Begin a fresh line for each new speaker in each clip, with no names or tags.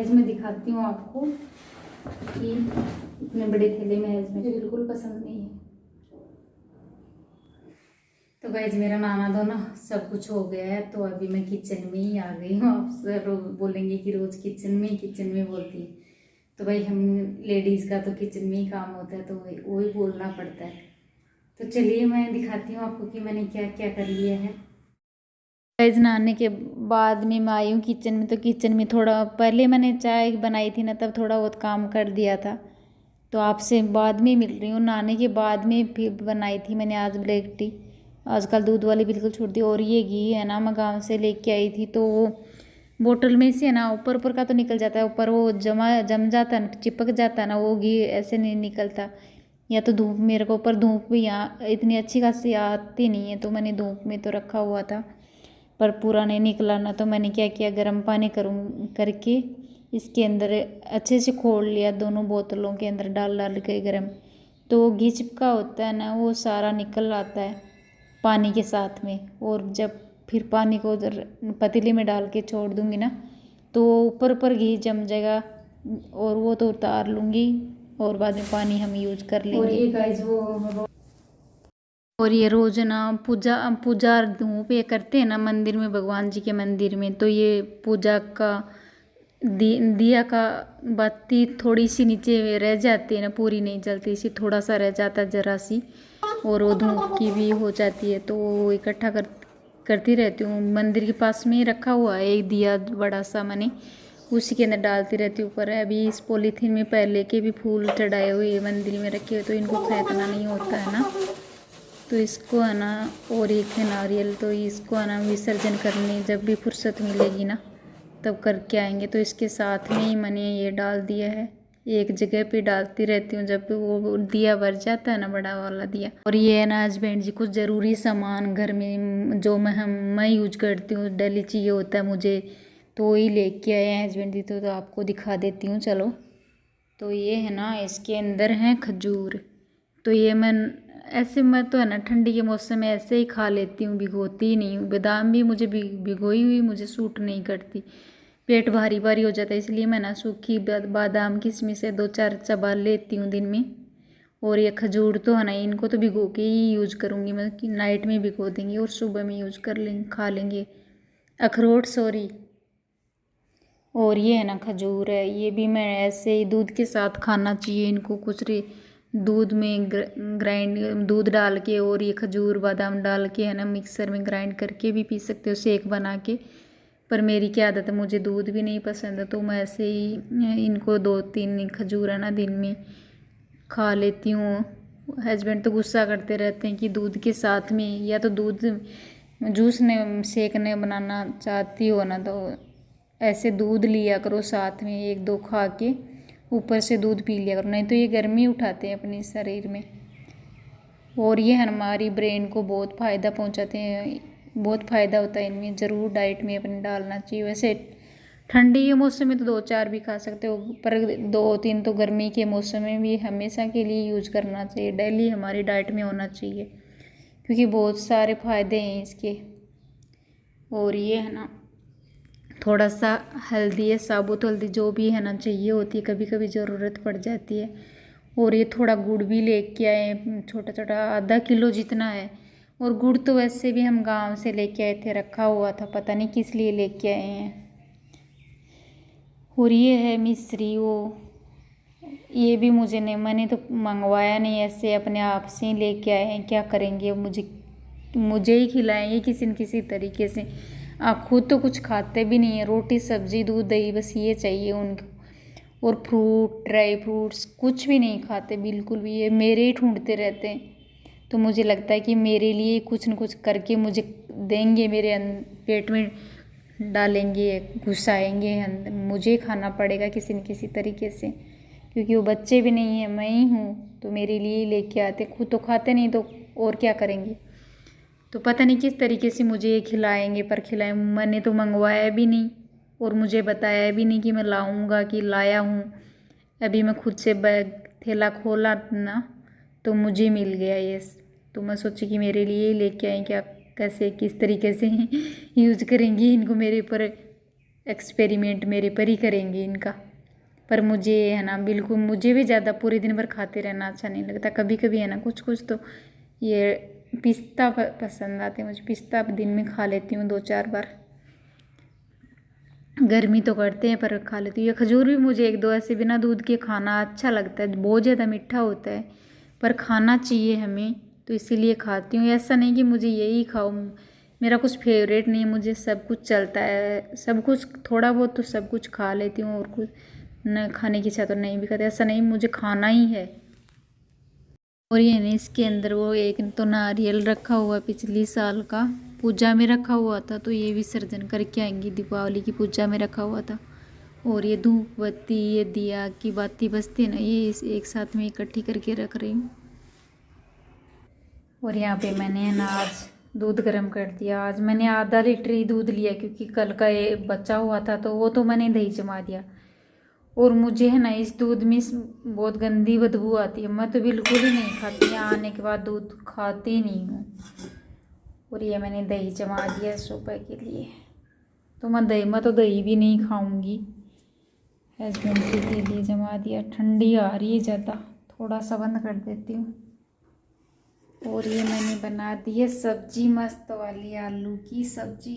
Guys मैं दिखाती हूँ आपको कि इतने बड़े थैले में है, मुझे बिल्कुल पसंद नहीं है। तो गाइस मेरा नाना दो ना सब कुछ हो गया है, तो अभी मैं किचन में ही आ गई हूँ। आप सर बोलेंगे कि रोज किचन में बोलती है, तो भाई हम लेडीज़ का तो किचन में ही काम होता है, तो वही बोलना पड़ता है। तो चलिए मैं दिखाती हूँ आपको कि मैंने क्या क्या कर लिया है। गाइस नहाने के बाद में मैं आई हूँ किचन में, तो किचन में थोड़ा पहले मैंने चाय बनाई थी ना, तब थोड़ा बहुत काम कर दिया था, तो आपसे बाद में मिल रही हूँ। नहाने के बाद में फिर बनाई थी मैंने आज ब्लैक टी। आजकल दूध वाली बिल्कुल छोड़ दी। और ये घी है ना, मैं गाँव से लेके आई थी, तो वो बोतल में से है ना ऊपर ऊपर का तो निकल जाता है, ऊपर वो जम जाता है, चिपक जाता है ना, वो घी ऐसे नहीं निकलता। या तो धूप, मेरे को ऊपर धूप भी यहाँ इतनी अच्छी खासी आती नहीं है, तो मैंने धूप में तो रखा हुआ था, पर पूरा नहीं निकला ना, तो मैंने क्या किया, गर्म पानी करके इसके अंदर अच्छे से खोल लिया, दोनों बोतलों के अंदर डाल डाल के गर्म, तो वो घी चिपका होता है ना, वो सारा निकल आता है पानी के साथ में। और जब फिर पानी को उधर पतीले में डाल के छोड़ दूंगी ना, तो ऊपर ऊपर घी जम जाएगा, और वो तो उतार लूँगी, और बाद में पानी हम यूज कर लेंगे। और ये गाइस और ये रोज ना पूजा पूजा धूप ये करते हैं ना मंदिर में, भगवान जी के मंदिर में, तो ये पूजा का दिया का बत्ती थोड़ी सी नीचे रह जाती है ना, पूरी नहीं जलती, इसी थोड़ा सा रह जाता है जरा सी, और वो धूप की भी हो जाती है, तो वो इकट्ठा करती रहती हूँ। मंदिर के पास में ही रखा हुआ है एक दिया बड़ा सा, मैंने उसी के अंदर डालती रहती हूँ। ऊपर अभी इस पॉलीथीन में पहले के भी फूल चढ़ाए हुए मंदिर में रखे हुए, तो इनको फेंकना नहीं होता है ना, तो इसको है ना, और एक है नारियल, तो इसको है ना विसर्जन करने जब भी फुर्सत मिलेगी ना तब करके आएंगे। तो इसके साथ में ही मैंने ये डाल दिया है, एक जगह पे डालती रहती हूँ जब भी वो दिया भर जाता है ना, बड़ा वाला दिया। और ये है ना हस्बैंड जी कुछ ज़रूरी सामान घर में जो मैं यूज करती हूँ, डेली चाहिए होता है मुझे, तो वही लेके आए हैं हस्बैंड जी, तो आपको दिखा देती हूँ चलो। तो ये है ना, इसके अंदर है खजूर, तो ये मैं तो है ना ठंडी के मौसम में ऐसे ही खा लेती हूँ, भिगोती ही नहीं हूँ। बादाम भी मुझे भिगोई हुई मुझे सूट नहीं करती, पेट भारी भारी हो जाता है, इसलिए मैं ना सूखी बादाम किशमिश से 2-4 चबा लेती हूँ दिन में। और ये खजूर तो है ना, इनको तो भिगो के ही यूज करूँगी मैं, कि नाइट में भिगो देंगे और सुबह में यूज कर लेंगे, खा लेंगे। अखरोट सॉरी। और ये है ना खजूर है, ये भी मैं ऐसे ही दूध के साथ खाना चाहिए इनको, कुछ दूध में ग्राइंड दूध डाल के, और ये खजूर बादाम डाल के है ना मिक्सर में ग्राइंड करके भी पी सकते हो, शेक बना के। पर मेरी क्या आदत है, मुझे दूध भी नहीं पसंद है, तो मैं ऐसे ही इनको 2-3 खजूर है ना दिन में खा लेती हूँ। हस्बैंड तो गुस्सा करते रहते हैं कि दूध के साथ में, या तो दूध जूस ने शेक बनाना चाहती हो ना, तो ऐसे दूध लिया करो साथ में, 1-2 खा के ऊपर से दूध पी लिया करो, नहीं तो ये गर्मी उठाते हैं अपने शरीर में। और ये हमारी ब्रेन को बहुत फ़ायदा पहुंचाते हैं, बहुत फ़ायदा होता है इनमें, ज़रूर डाइट में अपने डालना चाहिए। वैसे ठंडी के मौसम में तो 2-4 भी खा सकते हो, पर 2-3 तो गर्मी के मौसम में भी हमेशा के लिए यूज करना चाहिए, डेली हमारी डाइट में होना चाहिए, क्योंकि बहुत सारे फ़ायदे हैं इसके। और ये है ना थोड़ा सा हल्दी है, साबुत हल्दी जो भी है ना चाहिए होती है, कभी कभी ज़रूरत पड़ जाती है। और ये थोड़ा गुड़ भी लेके आए, छोटा छोटा आधा किलो जितना है। और गुड़ तो वैसे भी हम गांव से लेके आए थे, रखा हुआ था, पता नहीं किस लिए लेके आए हैं। और ये है मिश्री, वो ये भी मुझे नहीं, मैंने तो मंगवाया नहीं, ऐसे अपने आप से ही लेके आए हैं, क्या करेंगे, मुझे ही खिलाएंगे किसी न किसी तरीके से। आप खुद तो कुछ खाते भी नहीं है, रोटी सब्जी दूध दही बस ये चाहिए उनको। और फ्रूट ड्राई फ्रूट्स कुछ भी नहीं खाते बिल्कुल भी, ये मेरे ही ढूंढते रहते हैं। तो मुझे लगता है कि मेरे लिए कुछ न कुछ करके मुझे देंगे, मेरे पेट में डालेंगे, घुसाएंगे, मुझे खाना पड़ेगा किसी न किसी तरीके से, क्योंकि वो बच्चे भी नहीं हैं, मैं ही हूँ, तो मेरे लिए लेके आते, खुद तो खाते नहीं, तो और क्या करेंगे। तो पता नहीं किस तरीके से मुझे ये खिलाएंगे, पर खिलाएं, मैंने तो मंगवाया भी नहीं, और मुझे बताया भी नहीं कि मैं लाऊंगा कि लाया हूँ। अभी मैं खुद से बैग थैला खोला ना, तो मुझे मिल गया ये, तो मैं सोची कि मेरे लिए ही लेके आए, क्या कैसे किस तरीके से यूज करेंगी इनको, मेरे ऊपर एक्सपेरिमेंट मेरे पर ही करेंगे इनका। पर मुझे है ना बिल्कुल, मुझे भी ज़्यादा पूरे दिन भर खाते रहना अच्छा नहीं लगता। कभी कभी है ना कुछ कुछ तो ये पिस्ता पसंद आते हैं मुझे। पिस्ता दिन में खा लेती हूँ 2-4 बार। गर्मी तो करते हैं पर खा लेती हूँ। ये खजूर भी मुझे 1-2 ऐसे बिना दूध के खाना अच्छा लगता है। बहुत ज़्यादा मीठा होता है पर खाना चाहिए हमें, तो इसीलिए खाती हूँ। ऐसा नहीं कि मुझे यही खाऊं, मेरा कुछ फेवरेट नहीं है। मुझे सब कुछ चलता है, सब कुछ थोड़ा बहुत तो सब कुछ खा लेती हूँ। और कुछ न खाने की इच्छा तो नहीं भी करती, ऐसा नहीं, मुझे खाना ही है। और ये नहीं, इसके अंदर वो एक तो नारियल रखा हुआ पिछली साल का, पूजा में रखा हुआ था, तो ये विसर्जन करके आएंगी। दीपावली की पूजा में रखा हुआ था। और ये धूप बत्ती, ये दिया की बाती बजती है ना, ये एक साथ में इकट्ठी करके रख रही हूँ। और यहाँ पे मैंने ना आज दूध गर्म कर दिया। आज मैंने आधा लीटर ही दूध लिया क्योंकि कल का ये बचा हुआ था, तो वो तो मैंने दही जमा दिया। और मुझे है ना इस दूध में बहुत गंदी बदबू आती है, मैं तो बिल्कुल ही नहीं खाती। यहाँ आने के बाद दूध खाती ही नहीं हूँ। और ये मैंने दही जमा दिया सुबह के लिए। तो मैं तो दही भी नहीं खाऊंगी। हस्बैंड के लिए जमा दिया। ठंडी आ रही है ज़्यादा, थोड़ा सा बंद कर देती हूँ। और ये मैंने बना दी है सब्जी, मस्त वाली आलू की सब्जी,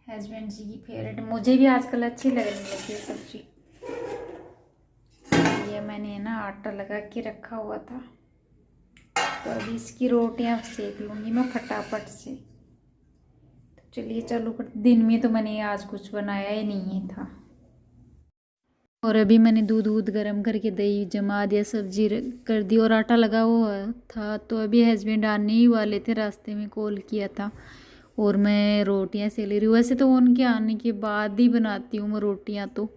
हस्बैंड जी की फेवरेट। मुझे भी आजकल अच्छी लगने लगी है सब्जी। ये मैंने ना आटा लगा के रखा हुआ था, तो अभी इसकी रोटियां सेक लूँगी मैं फटाफट से। तो चलिए चालू कर। दिन में तो मैंने आज कुछ बनाया ही नहीं था। और अभी मैंने दूध गर्म करके दही जमा दिया, सब्जी कर दी और आटा लगा हुआ था। तो अभी हस्बैंड आने ही वाले थे, रास्ते में कॉल किया था और मैं रोटियां सेक ले रही हूँ। वैसे तो उनके आने के बाद ही बनाती हूँ मैं रोटियां, तो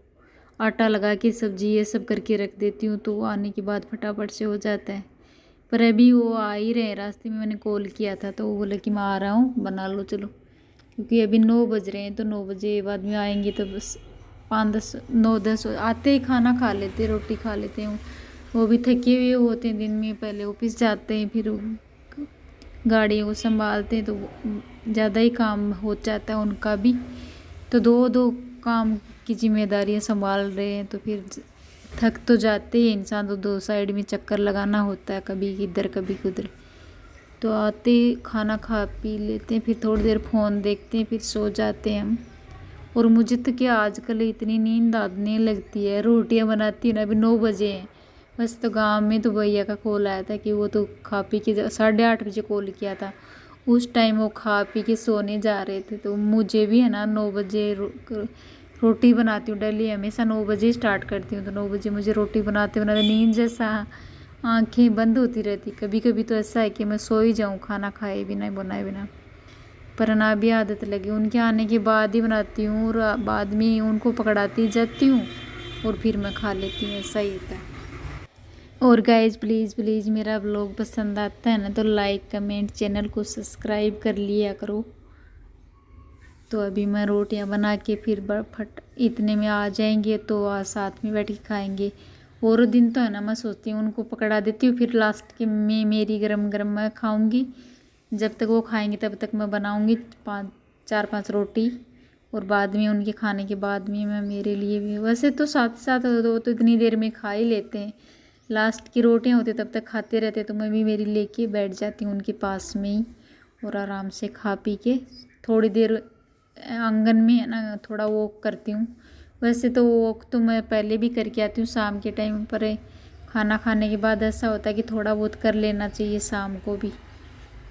आटा लगा के सब्जी ये सब करके रख देती हूँ, तो आने के बाद फटाफट से हो जाता है। पर अभी वो आ ही रहे रास्ते में, मैंने कॉल किया था तो वो बोले कि मैं आ रहा हूँ, बना लो चलो। क्योंकि अभी 9 बज रहे हैं, तो 9 बजे बाद में आएंगे तो बस 5-10 9-10 आते ही खाना खा लेते, रोटी खा लेते हैं। वो भी थके हुए होते हैं दिन में, पहले ऑफिस जाते हैं, फिर गाड़ियों को संभालते हैं, तो ज़्यादा ही काम हो जाता है उनका भी। तो दो दो काम की जिम्मेदारियां संभाल रहे हैं, तो फिर थक तो जाते हैं इंसान। तो 2 साइड में चक्कर लगाना होता है, कभी इधर कभी उधर। तो आते खाना खा पी लेते हैं, फिर थोड़ी देर फ़ोन देखते हैं, फिर सो जाते हैं हम। और मुझे तो क्या आजकल इतनी नींद आने लगती है। रोटियां बनाती हूँ ना, अभी 9 बजे हैं बस। तो गांव में तो भैया का कॉल आया था कि वो तो खा पी के 8:30 बजे कॉल किया था। उस टाइम वो खा पी के सोने जा रहे थे। तो मुझे भी है ना 9 बजे रोटी बनाती हूँ डेली, हमेशा 9 बजे स्टार्ट करती हूँ। तो 9 बजे मुझे रोटी बनाते बनाते नींद जैसा आंखें बंद होती रहती। कभी कभी तो ऐसा है कि मैं सो ही जाऊँ खाना खाए बिना, बनाए बिना। पर ना भी आदत लगी, उनके आने के बाद ही बनाती हूँ और बाद में उनको पकड़ाती जाती हूँ और फिर मैं खा लेती हूँ, ऐसा ही होता है। और गाइज प्लीज़ प्लीज़ मेरा ब्लॉग पसंद आता है ना तो लाइक कमेंट, चैनल को सब्सक्राइब कर लिया करो। तो अभी मैं रोटियां बना के फिर फट इतने में आ जाएंगे, तो आज साथ में बैठ के खाएंगे। और दिन तो है ना मैं सोचती हूँ उनको पकड़ा देती हूँ, फिर लास्ट के में मेरी गरम गरम मैं खाऊंगी। जब तक वो खाएंगे तब तक मैं बनाऊंगी 4-5 रोटी, और बाद में उनके खाने के बाद में मैं मेरे लिए भी। वैसे तो साथ साथ दो तो इतनी देर में खा ही लेते हैं। लास्ट की रोटियां होती तब तक खाते रहते, तो मैं भी मेरी लेके बैठ जाती हूँ उनके पास में ही, और आराम से खा पी के थोड़ी देर आंगन में है ना थोड़ा वॉक करती हूँ। वैसे तो वॉक तो मैं पहले भी करके आती हूँ शाम के टाइम पर। खाना खाने के बाद ऐसा होता है कि थोड़ा बहुत कर लेना चाहिए शाम को भी।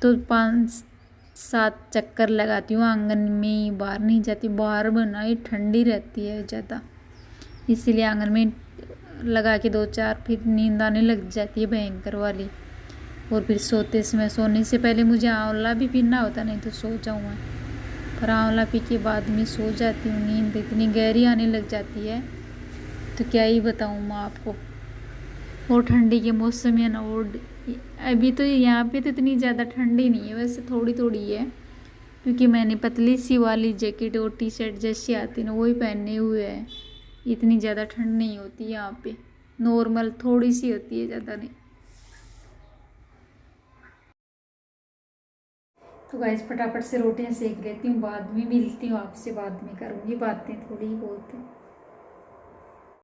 तो 5-7 चक्कर लगाती हूँ आंगन में, बाहर नहीं जाती। बाहर बनाई ठंडी रहती है ज़्यादा, इसीलिए आंगन में लगा के 2-4 फिर नींद आने लग जाती है भयंकर वाली। और फिर सोने से पहले मुझे आंवला भी पीना होता, नहीं तो सो जाऊँ मैं। पर आंवला पी के बाद में सो जाती हूँ, नींद इतनी गहरी आने लग जाती है तो क्या ही बताऊँ मैं आपको। और ठंडी के मौसम में ना, और अभी तो यहाँ पे तो इतनी ज़्यादा ठंडी नहीं है, वैसे थोड़ी थोड़ी है, क्योंकि मैंने पतली सी वाली जैकेट और टी शर्ट जैसी आती है ना वही पहने हुए है। इतनी ज़्यादा ठंड नहीं होती यहाँ पे, नॉर्मल थोड़ी सी होती है, ज़्यादा नहीं। तो गाइस फटाफट से रोटियां सेक लेती हूँ, बाद में मिलती हूँ आपसे, बाद में करूँगी बातें थोड़ी बहुत।